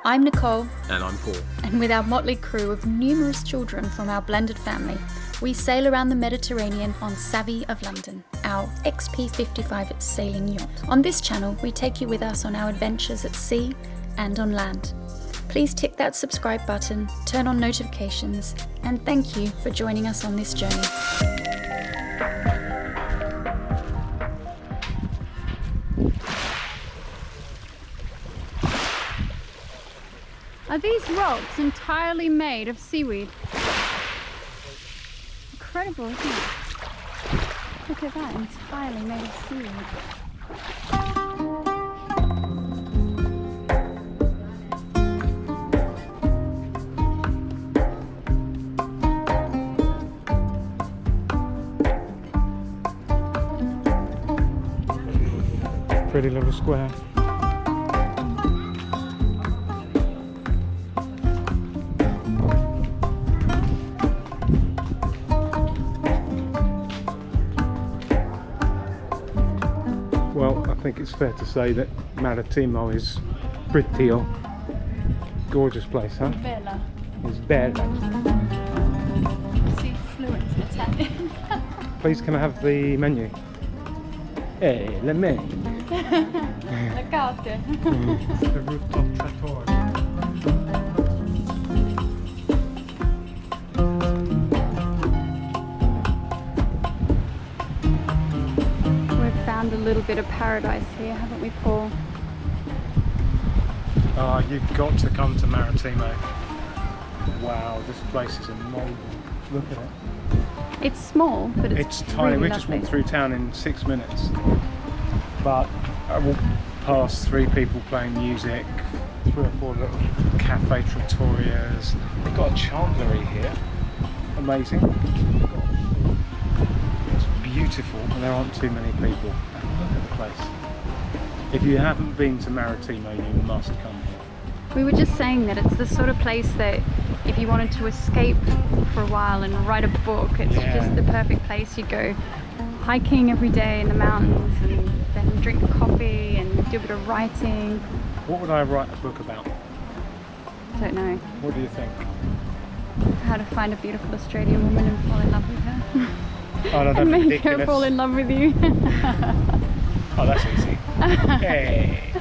I'm Nicole. And I'm Paul. And with our motley crew of numerous children from our blended family, we sail around the Mediterranean on Savvy of London, our EP55 sailing yacht. On this channel, we take you with us on our adventures at sea and on land. Please tick that subscribe button, turn on notifications, and thank you for joining us on this journey. Are these rocks entirely made of seaweed? Incredible, isn't it? Look at that, entirely made of seaweed. Pretty little square. Well, I think it's fair to say that Marettimo is pretty gorgeous place, huh? Bella. It's bella. See, fluent Italian. Please, can I have the menu? Hey, le menu. Le carte. The rooftop trattoria. We've found a little bit of paradise here, haven't we, Paul? Oh, you've got to come to Marettimo. Wow, this place is amazing. Look at it. It's small, but it's tiny. really We just walked lovely. through town in 6 minutes. But I walked past 3 people playing music, 3 or 4 little cafe trattorias. They've got a chandlery here. Amazing. It's beautiful, and there aren't too many people. And look at the place. If you haven't been to Marettimo, you must come here. We were just saying that it's the sort of place that if you wanted to escape for a while and write a book, it's just the perfect place. You go hiking every day in the mountains and then drink coffee and do a bit of writing. What would I write a book about? Don't know. What do you think? How to find a beautiful Australian woman and fall in love with her. Oh, no, that's and make ridiculous. her fall in love with you. Oh, that's easy. Hey!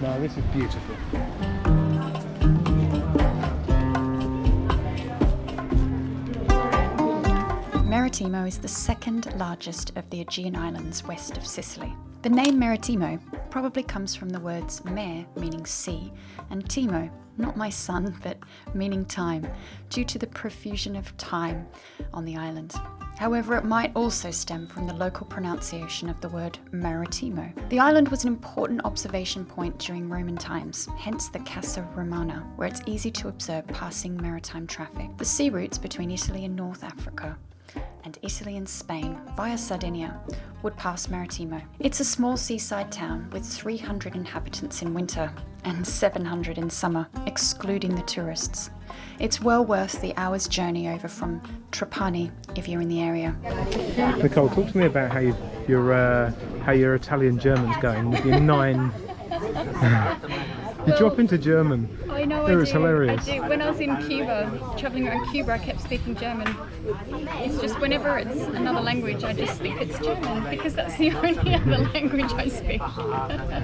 No, this is beautiful. Marettimo is the second largest of the Aegean islands west of Sicily. The name Marettimo probably comes from the words mare, meaning sea, and timo, not my son, but meaning time, due to the profusion of time on the island. However, it might also stem from the local pronunciation of the word Marettimo. The island was an important observation point during Roman times, hence the Casa Romana, where it's easy to observe passing maritime traffic. The sea routes between Italy and North Africa and Italy and Spain via Sardinia would pass Marettimo. It's a small seaside town with 300 inhabitants in winter and 700 in summer, excluding the tourists. It's well worth the hour's journey over from Trapani if you're in the area. Nicole, talk to me about how your Italian German's going with your 9. You drop into German. I know It was hilarious. I do. When I was in Cuba, travelling around Cuba, I kept speaking German. It's just whenever it's another language, I just think it's German because that's the only other language I speak.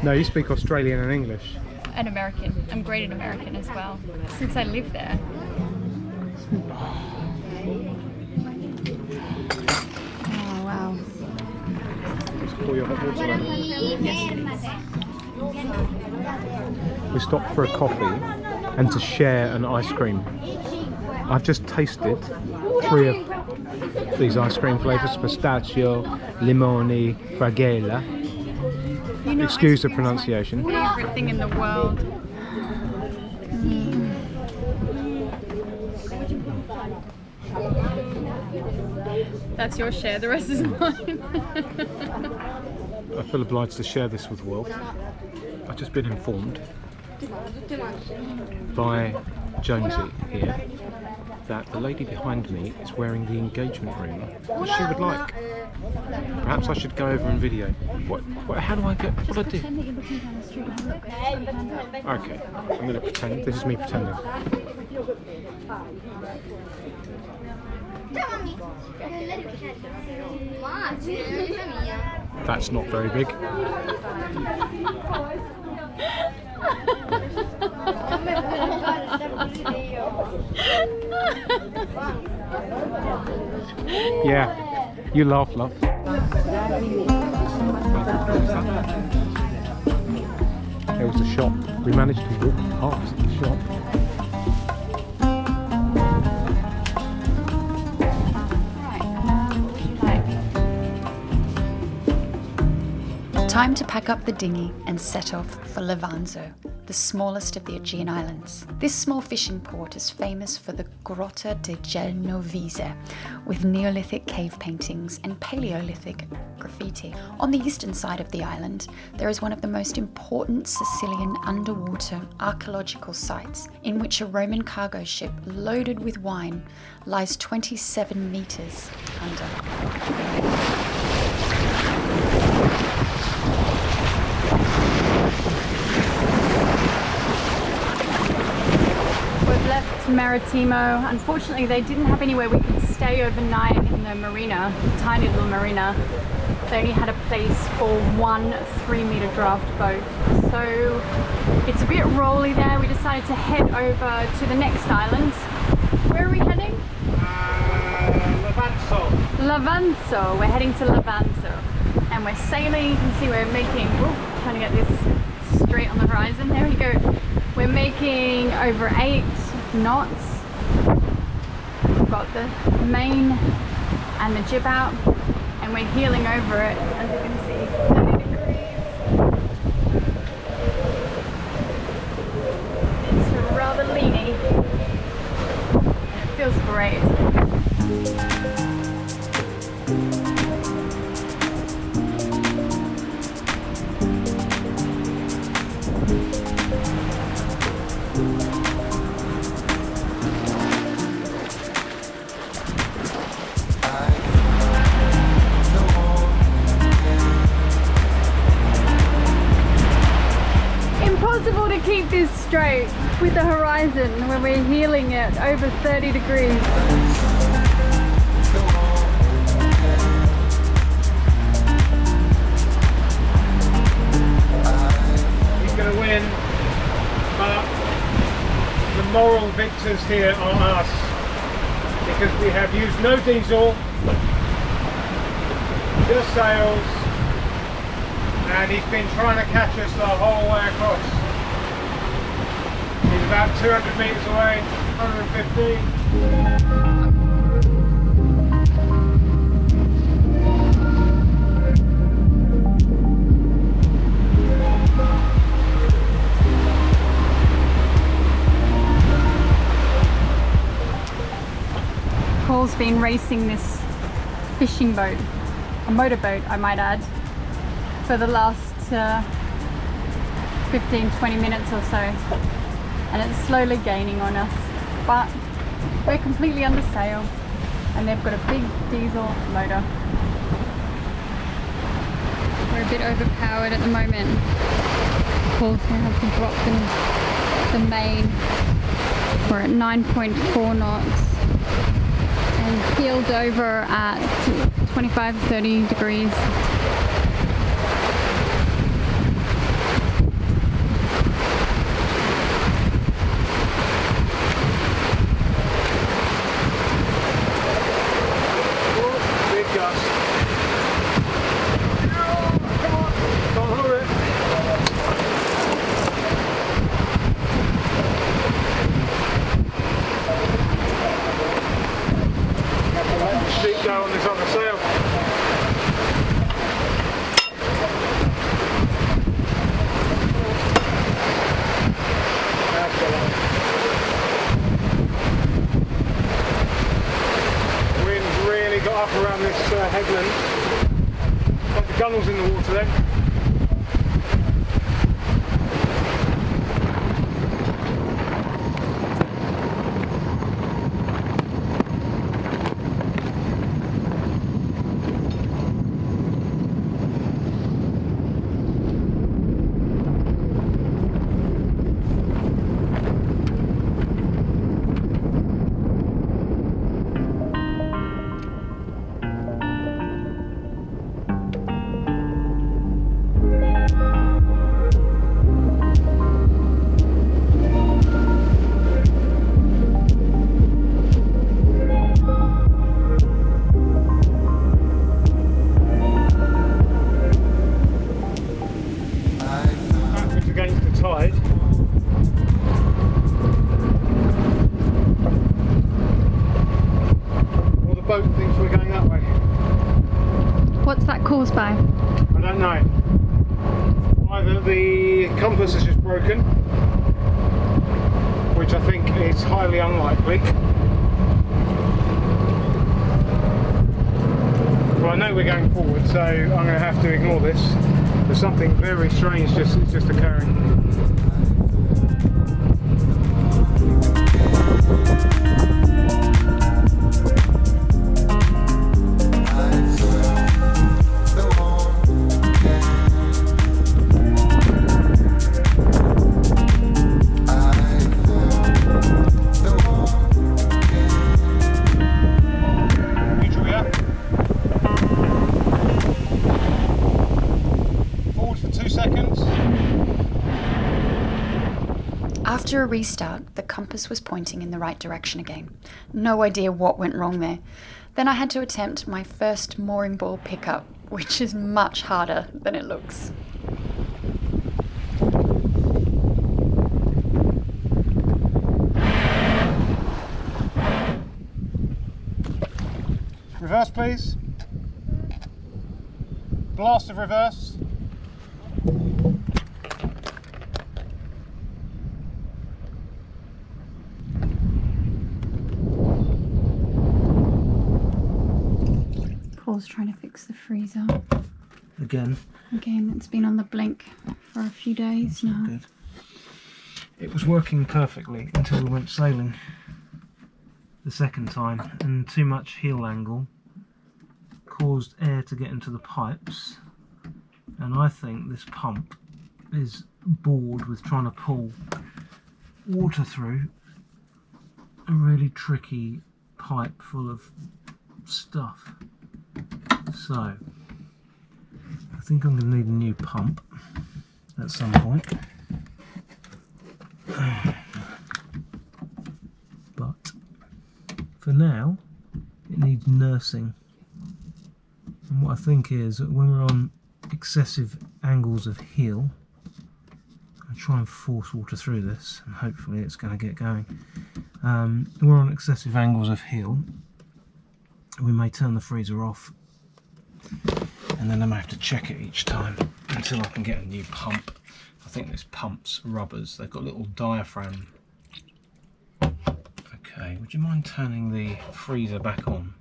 No, you speak Australian and English. And American. I'm great at American as well, since I live there. Oh, wow. Just pour your hot water on. We stopped for a coffee and to share an ice cream. I've just tasted 3 of these ice cream flavours: pistachio, limone, fragela. You know, Excuse the pronunciation. my favourite thing in the world. That's your share, the rest is mine. I feel obliged to share this with the world. I've just been informed by Jonesy here that the lady behind me is wearing the engagement ring that she would like. Perhaps I should go over and video. How do I get? What do I do? Pretend that you're looking down the street. Okay, I'm going to pretend. This is me pretending. That's not very big. Yeah, you laugh, love. There was a shop. We managed to walk past the shop. Time to pack up the dinghy and set off for Levanzo, the smallest of the Aegean islands. This small fishing port is famous for the Grotta de Genovese, with Neolithic cave paintings and Paleolithic graffiti. On the eastern side of the island, there is one of the most important Sicilian underwater archaeological sites, in which a Roman cargo ship loaded with wine lies 27 meters under. Left Marettimo. Unfortunately, they didn't have anywhere we could stay overnight in the marina, tiny little marina. They only had a place for one 3-meter draft boat. So it's a bit rolly there. We decided to head over to the next island. Where are we heading? Levanzo. Levanzo. We're heading to Levanzo. And we're sailing. You can see we're making, trying to get this straight on the horizon. There we go. We're making over 8 knots. We've got the main and the jib out, and we're heeling over it, as you can see, 30 degrees. It's rather leany. It feels great. Impossible to keep this straight with the horizon when we're heeling it over 30 degrees. He's going to win, but the moral victors here are us, because we have used no diesel, just sails, and he's been trying to catch us the whole way across. He's about 200 metres away, 150. Nicole's been racing this fishing boat, a motorboat I might add, for the last 15-20 minutes or so, and it's slowly gaining on us, but we're completely under sail and they've got a big diesel motor. We're a bit overpowered at the moment. Nicole's going to have to drop the main. We're at 9.4 knots and heeled over at 25-30 degrees. Around this headland, got the gunnels in the water then. boat thinks we're going that way. What's that caused by? I don't know. Either the compass is just broken, which I think is highly unlikely. Well, I know we're going forward, so I'm going to have to ignore this. There's something very strange just occurring. After a restart, the compass was pointing in the right direction again. No idea what went wrong there. Then I had to attempt my first mooring ball pickup, which is much harder than it looks. Reverse, please. Blast of reverse. Paul's trying to fix the freezer. Again, it's been on the blink for a few days now. good. It was working perfectly until we went sailing the second time, and too much heel angle caused air to get into the pipes, and I think this pump is bored with trying to pull water through a really tricky pipe full of stuff. So I think I'm going to need a new pump at some point. But for now it needs nursing, and what I think is that when we're on excessive angles of heel, I'll try and force water through this and hopefully it's going to get going. When we're on excessive angles of heel, we may turn the freezer off, and then I may have to check it each time until I can get a new pump. I think this pump's rubbers, they've got a little diaphragm. Okay, would you mind turning the freezer back on?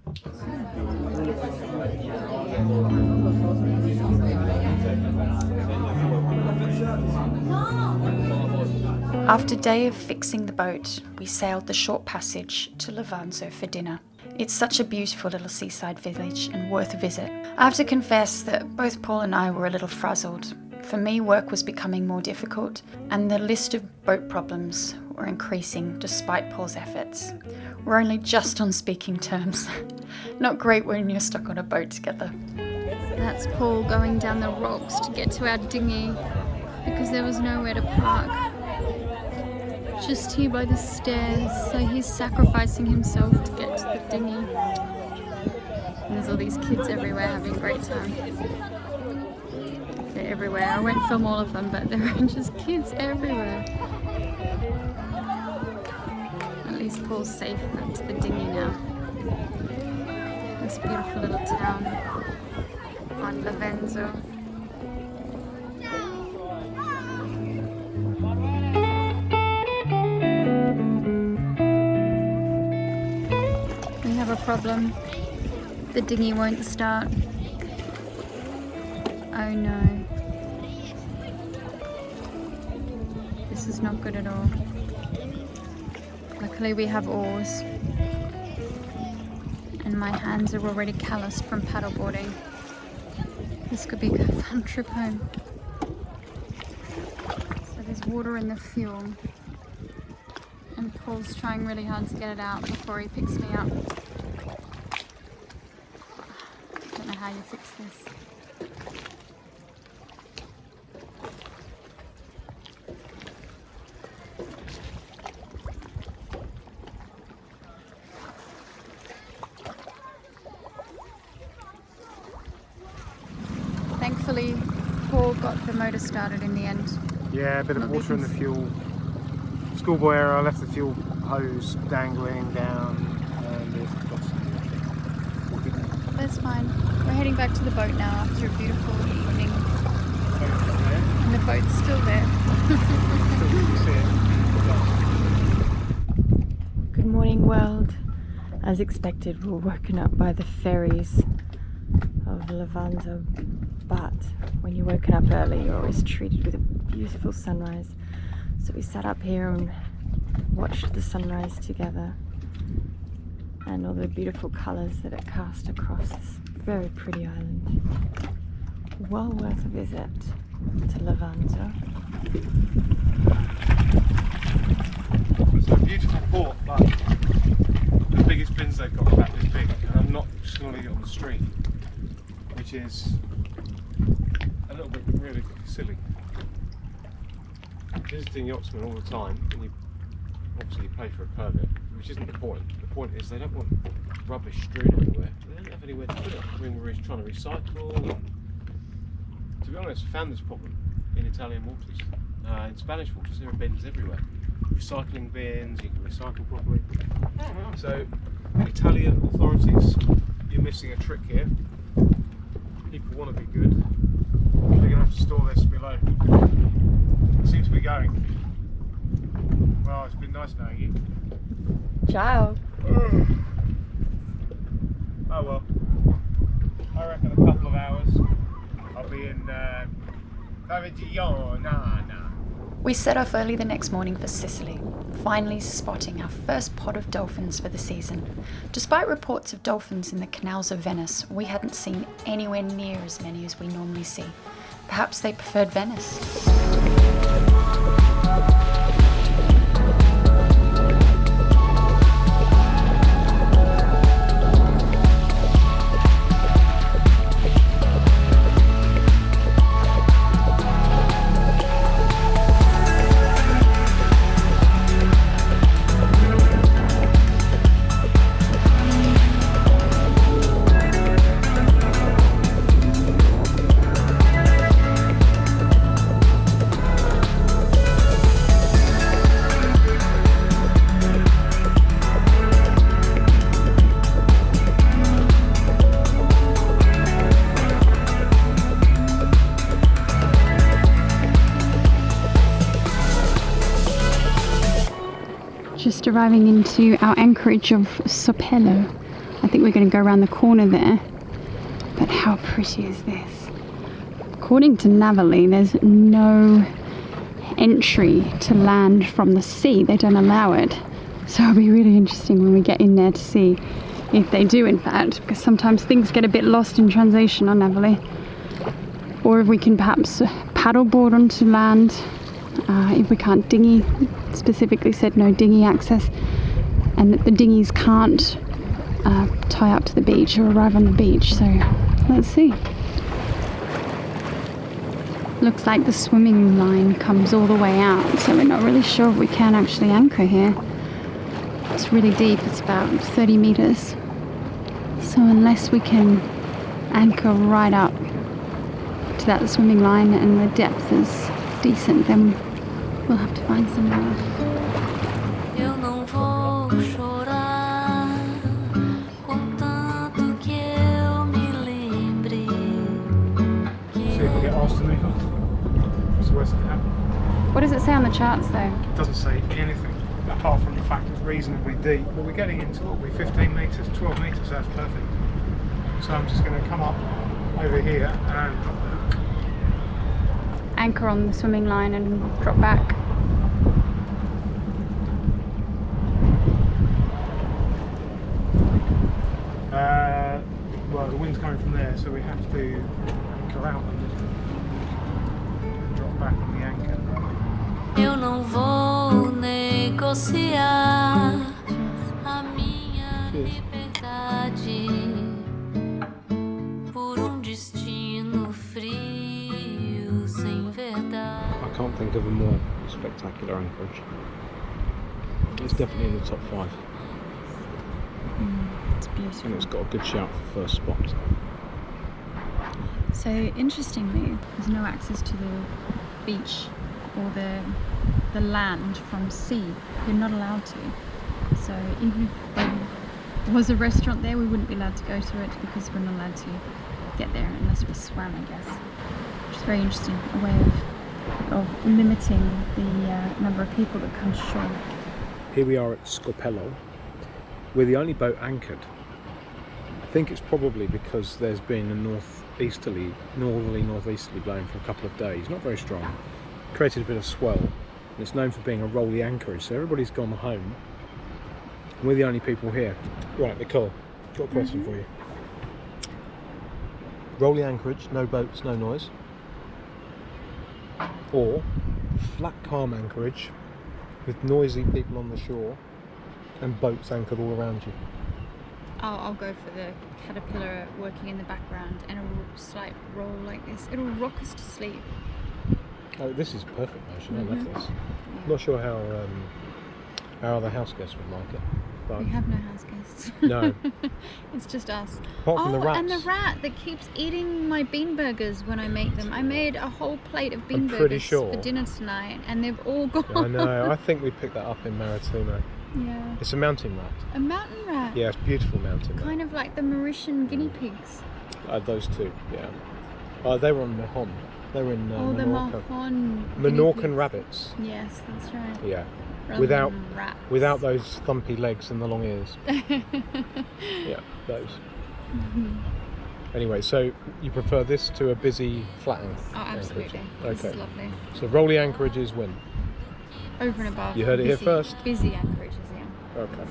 After a day of fixing the boat, we sailed the short passage to Levanzo for dinner. It's such a beautiful little seaside village and worth a visit. I have to confess that both Paul and I were a little frazzled. For me, work was becoming more difficult, and the list of boat problems were increasing despite Paul's efforts. We're only just on speaking terms. Not great when you're stuck on a boat together. That's Paul going down the rocks to get to our dinghy because there was nowhere to park. Just here by the stairs, so he's sacrificing himself to get to the dinghy. And there's all these kids everywhere having a great time. They're everywhere. I won't film all of them, but there are just kids everywhere. At least Paul's safe up to the dinghy now. This beautiful little town on Levanzo. We have a problem. The dinghy won't start. Oh no. This is not good at all. Luckily we have oars. And my hands are already calloused from paddleboarding. This could be a fun trip home. So there's water in the fuel. And Paul's trying really hard to get it out before he picks me up. I don't know how you fix this. Thankfully, Paul got the motor started in the end. Yeah, a bit of water in the fuel. Schoolboy error, I left the fuel hose dangling down and it's got some water. That's fine. We're heading back to the boat now after a beautiful evening. And the boat's still there. Good morning, world. As expected, we were woken up by the ferries of Levanzo. But when you're woken up early, you're always treated with a beautiful sunrise. So we sat up here and watched the sunrise together, and all the beautiful colours that it cast across this very pretty island. Well worth a visit to Levanzo. It's a beautiful port, but the biggest bins they've got are about this big, and I'm not just going to leave it on the street, which is a little bit really silly. Visiting yachtsmen all the time, and you obviously pay for a permit, which isn't the point. The point is they don't want rubbish strewn everywhere. They don't have anywhere to put it. I mean, we're trying to recycle. And, to be honest, I found this problem in Italian waters. In Spanish waters, there are bins everywhere. Recycling bins, you can recycle properly. So, Italian authorities, you're missing a trick here. People want to be good. They're going to have to store this below. It seems to be going. Well, it's been nice knowing you. Ciao. Oh well. I reckon a couple of hours I'll be in We set off early the next morning for Sicily, finally spotting our first pod of dolphins for the season. Despite reports of dolphins in the canals of Venice, we hadn't seen anywhere near as many as we normally see. Perhaps they preferred Venice. Just arriving into our anchorage of Sopello. I think we're going to go around the corner there. But how pretty is this? According to Navali, there's no entry to land from the sea. They don't allow it. So it'll be really interesting when we get in there to see if they do, in fact, because sometimes things get a bit lost in translation on Navali. Or if we can perhaps paddleboard onto land. If we can't dinghy, specifically said no dinghy access, and that the dinghies can't tie up to the beach or arrive on the beach. So let's see. Looks like the swimming line comes all the way out, so we're not really sure if we can actually anchor here. It's really deep, it's about 30 meters. So unless we can anchor right up to that swimming line and the depth is decent, then we'll have to find somewhere else. Eu não vou chorar, contanto que eu me lembre. See if we get asked to move on. What's the worst that can happen? What does it say on the charts though? It doesn't say anything apart from the fact it's reasonably deep. But we're getting into what we 15 metres, 12 metres, that's perfect. So I'm just going to come up over here and drop the hook. Anchor on the swimming line and drop back. Well, the wind's coming from there, so we have to anchor out and drop back on the anchor. Eu não vou negociar a minha liberdade por destino frio sem verdade. I can't think of a more spectacular anchorage. It's definitely in the top 5. It's beautiful. And it's got a good shout for first spot. So interestingly, there's no access to the beach or the land from sea. You're not allowed to. So even if they was a restaurant there, we wouldn't be allowed to go to it because we're not allowed to get there unless we swam, I guess. Which is very interesting, a way of limiting the number of people that come ashore. Here we are at Scopello. We're the only boat anchored. I think it's probably because there's been a northeasterly blowing for a couple of days. Not very strong. Created a bit of swell. And it's known for being a rolly anchorage, so everybody's gone home. And we're the only people here. Right, Nicole, got a question for you. Rolly anchorage, no boats, no noise. Or flat calm anchorage with noisy people on the shore and boats anchored all around you. I'll go for the caterpillar working in the background and a slight roll like this. It'll rock us to sleep. Oh, this is perfect motion. I love this. Not sure how our other house guests would like it. But we have no house guests. No. It's just us. Apart from the rats. And the rat that keeps eating my bean burgers when I make them. I made a whole plate of bean I'm pretty burgers sure. for dinner tonight and they've all gone. I know. I think we picked that up in Marettimo. Yeah. It's a mountain rat. A mountain rat. Yeah, it's a beautiful mountain rat. Kind of like the Mauritian guinea pigs. Those two, yeah. They were on Mahon. They were in The Menorca. Mahon. Menorcan rabbits. Yes, that's right. Yeah. Rather than rats. Without those thumpy legs and the long ears. Yeah, those. Anyway, so you prefer this to a busy flat anchorage? Oh, absolutely. Okay. This is lovely. So rolly anchorages win. Over and above. You heard it here first? Busy anchorages, yeah. Okay.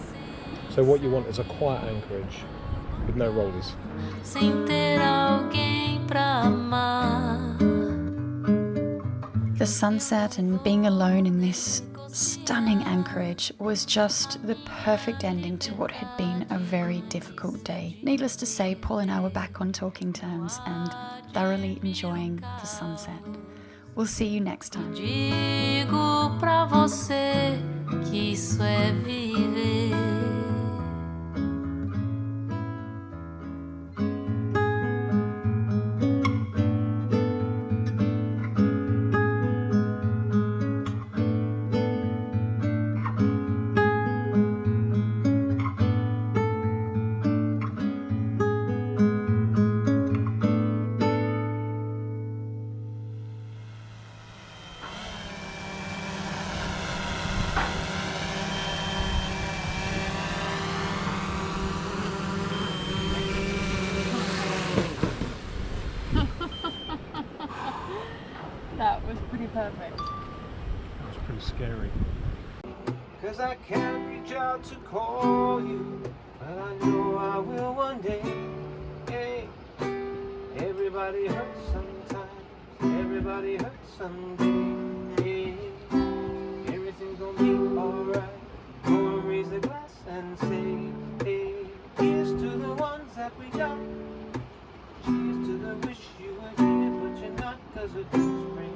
So what you want is a quiet anchorage with no rollies. sem ter alguém pra amar. The sunset and being alone in this stunning anchorage was just the perfect ending to what had been a very difficult day. Needless to say, Paul and I were back on talking terms and thoroughly enjoying the sunset. We'll see you next time. Digo pra você que isso é viver. That was pretty perfect. That was pretty scary. 'Cause I can't reach out to call you, but I know I will one day. Hey, everybody hurts sometimes, everybody hurts someday. Hey, everything's gonna be alright. Go and raise a glass and say, hey, here's to the ones that we got. Cheers to the wish you were here, but you're not, 'cause it does bring